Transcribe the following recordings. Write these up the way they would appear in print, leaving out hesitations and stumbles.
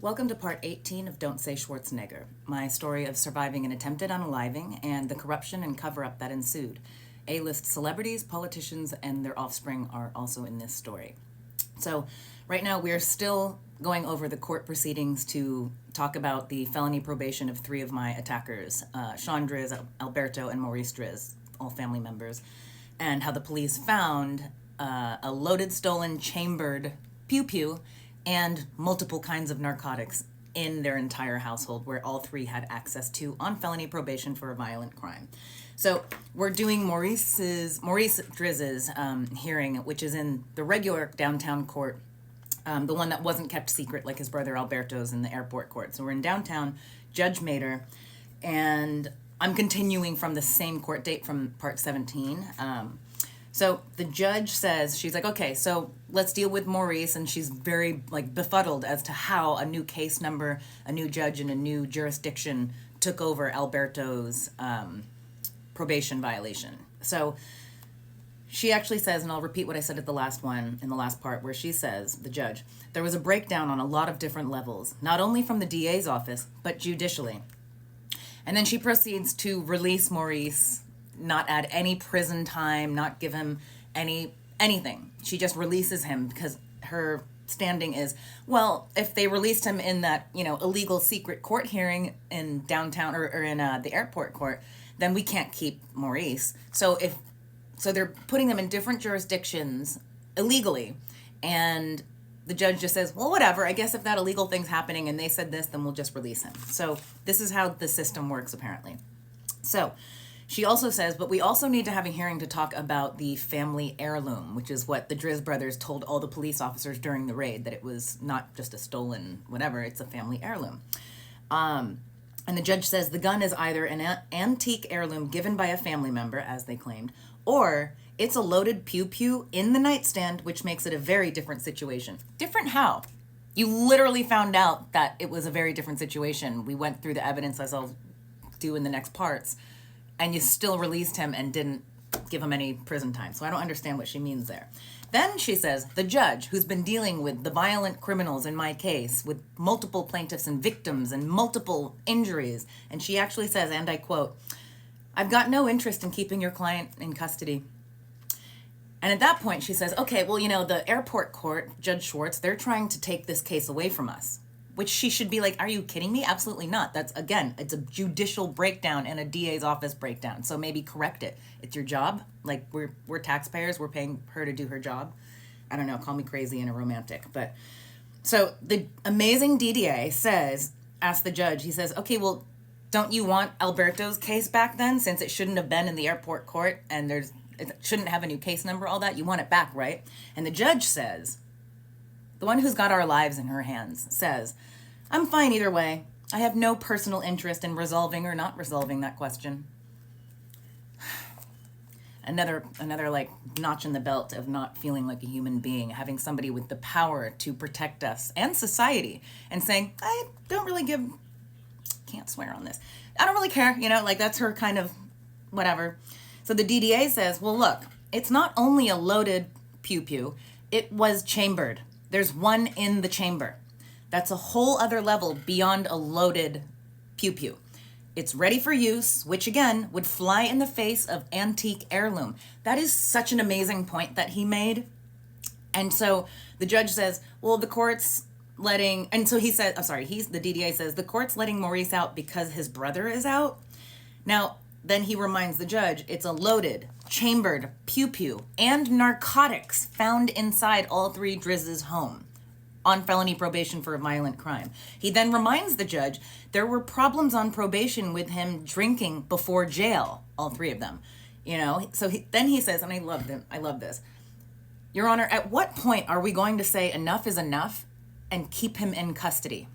Welcome to part 18 of Don't Say Schwarzenegger, my story of surviving an attempted unaliving and the corruption and cover-up that ensued. A-list celebrities, politicians, and their offspring are also in this story. So right now we're still going over the court proceedings to talk about the felony probation of three of my attackers, Sean Driz, Alberto, and Maurice Driz, all family members, and how the police found a loaded, stolen, chambered pew-pew and multiple kinds of narcotics in their entire household, where all three had access to on felony probation for a violent crime. So we're doing Maurice Driz's hearing, which is in the regular downtown court, the one that wasn't kept secret like his brother Alberto's in the airport court. So we're in downtown, Judge Mater, and I'm continuing from the same court date from part 17. So the judge says, she's like, okay, so let's deal with Maurice, and she's very befuddled as to how a new case number, a new judge, and a new jurisdiction took over Alberto's probation violation. So she actually says, and I'll repeat what I said at the last one, in the last part, where she says, the judge, there was a breakdown on a lot of different levels, not only from the DA's office, but judicially. And then she proceeds to release Maurice, not add any prison time, not give him anything. She just releases him because her standing is, well, if they released him in that, illegal secret court hearing in downtown or in the airport court, then we can't keep Maurice. So they're putting them in different jurisdictions illegally, and the judge just says, well, whatever, I guess if that illegal thing's happening and they said this, then we'll just release him. So this is how the system works, apparently. So she also says, but we also need to have a hearing to talk about the family heirloom, which is what the Driz brothers told all the police officers during the raid, that it was not just a stolen whatever, it's a family heirloom. And the judge says the gun is either an antique heirloom given by a family member, as they claimed, or it's a loaded pew-pew in the nightstand, which makes it a very different situation. Different how? You literally found out that it was a very different situation. We went through the evidence, as I'll do in the next parts, and you still released him and didn't give him any prison time. So I don't understand what she means there. Then she says, the judge, who's been dealing with the violent criminals in my case, with multiple plaintiffs and victims and multiple injuries, and she actually says, and I quote, I've got no interest in keeping your client in custody. And at that point she says, okay, well, the airport court, Judge Schwartz, they're trying to take this case away from us. Which she should be like, are you kidding me? Absolutely not. That's, again, it's a judicial breakdown and a DA's office breakdown. So maybe correct it. It's your job. We're taxpayers. We're paying her to do her job. I don't know. Call me crazy and a romantic. But so the amazing DDA asks the judge, he says, okay, well, don't you want Alberto's case back then, since it shouldn't have been in the airport court and it shouldn't have a new case number, all that? You want it back, right? And the judge says, the one who's got our lives in her hands, says, I'm fine either way. I have no personal interest in resolving or not resolving that question. Another notch in the belt of not feeling like a human being, having somebody with the power to protect us and society, and saying, I don't really can't swear on this. I don't really care, that's her kind of whatever. So the DDA says, well, look, it's not only a loaded pew-pew, it was chambered. There's one in the chamber. That's a whole other level beyond a loaded pew-pew. It's ready for use, which again would fly in the face of antique heirloom. That is such an amazing point that he made. And so the judge says, well, the court's letting, and so he said, the DDA says, the court's letting Maurice out because his brother is out. Now, then he reminds the judge, it's a loaded, chambered pew-pew and narcotics found inside all three Driz's home on felony probation for a violent crime. He then reminds the judge there were problems on probation with him drinking before jail, all three of them. So then he says, and I love this, Your Honor, at what point are we going to say enough is enough and keep him in custody?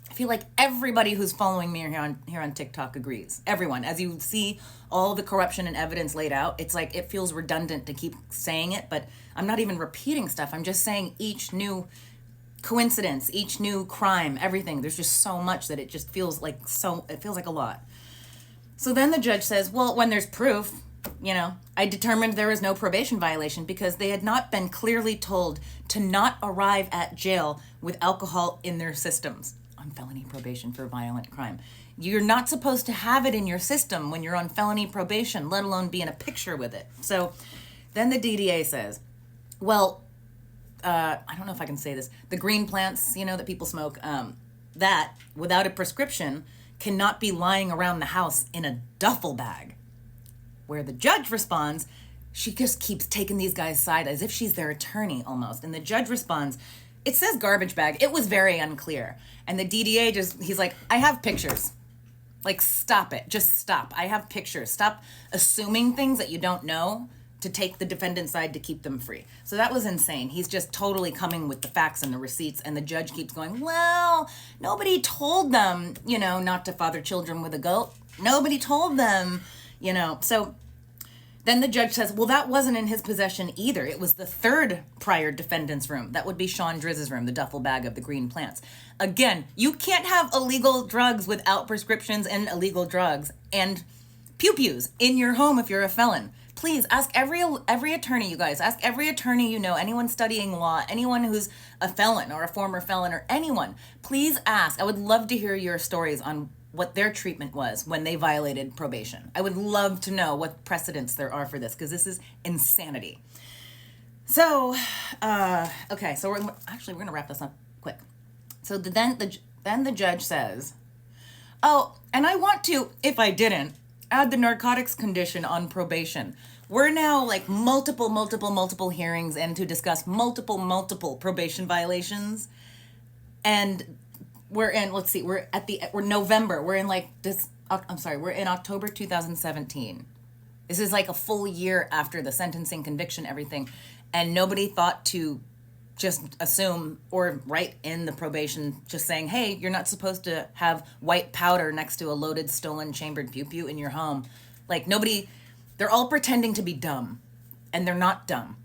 I feel like everybody who's following me here on TikTok agrees. Everyone. As you see all the corruption and evidence laid out, it's like it feels redundant to keep saying it, but I'm not even repeating stuff. I'm just saying each new coincidence, each new crime, everything. There's just so much that it just feels like a lot. So then the judge says, well, when there's proof, I determined there was no probation violation because they had not been clearly told to not arrive at jail with alcohol in their systems on felony probation for violent crime. You're not supposed to have it in your system when you're on felony probation, let alone be in a picture with it. So then the DDA says, well, I don't know if I can say this, the green plants, that people smoke, that, without a prescription, cannot be lying around the house in a duffel bag. Where the judge responds, she just keeps taking these guys' side as if she's their attorney almost. And the judge responds, it says garbage bag. It was very unclear. And the DDA he's like, I have pictures. Like, stop it. Just stop. I have pictures. Stop assuming things that you don't know to take the defendant's side to keep them free. So that was insane. He's just totally coming with the facts and the receipts, and the judge keeps going, well, nobody told them, not to father children with a goat. Nobody told them, So then the judge says, well, that wasn't in his possession either. It was the third prior defendant's room. That would be Sean Driz's room, the duffel bag of the green plants. Again, you can't have illegal drugs without prescriptions and illegal drugs and pew-pews in your home if you're a felon. Please ask every attorney, you guys. Ask every attorney you know, anyone studying law, anyone who's a felon or a former felon or anyone. Please ask. I would love to hear your stories on what their treatment was when they violated probation. I would love to know what precedents there are for this, because this is insanity. So, okay, so we're going to wrap this up quick. So then the judge says, oh, and I want to, if I didn't, add the narcotics condition on probation. We're now like multiple hearings and to discuss multiple probation violations. And we're in, we're November. We're in we're in October 2017. This is like a full year after the sentencing, conviction, everything. And nobody thought to just assume or write in the probation just saying, hey, you're not supposed to have white powder next to a loaded, stolen, chambered pew-pew in your home. Like, nobody, they're all pretending to be dumb. And they're not dumb.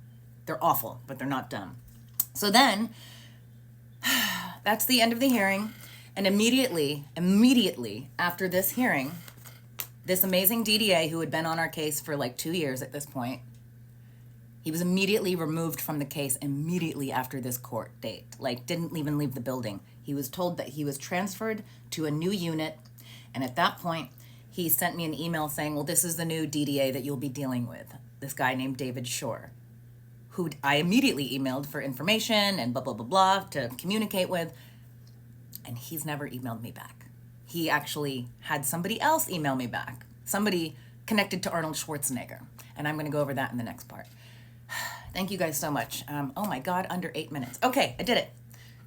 They're awful, but they're not dumb. So then, that's the end of the hearing. And immediately after this hearing, this amazing DDA who had been on our case for like 2 years at this point, he was immediately removed from the case immediately after this court date. Like, didn't even leave the building. He was told that he was transferred to a new unit. And at that point, he sent me an email saying, well, this is the new DDA that you'll be dealing with. This guy named David Shore, who I immediately emailed for information and blah, blah, blah, blah to communicate with. And he's never emailed me back. He actually had somebody else email me back. Somebody connected to Arnold Schwarzenegger. And I'm going to go over that in the next part. Thank you guys so much. Oh my God, under 8 minutes. Okay, I did it.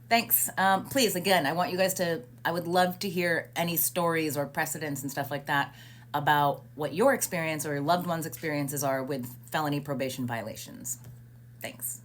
Thanks. Please, again, I would love to hear any stories or precedents and stuff like that about what your experience or your loved one's experiences are with felony probation violations. Thanks.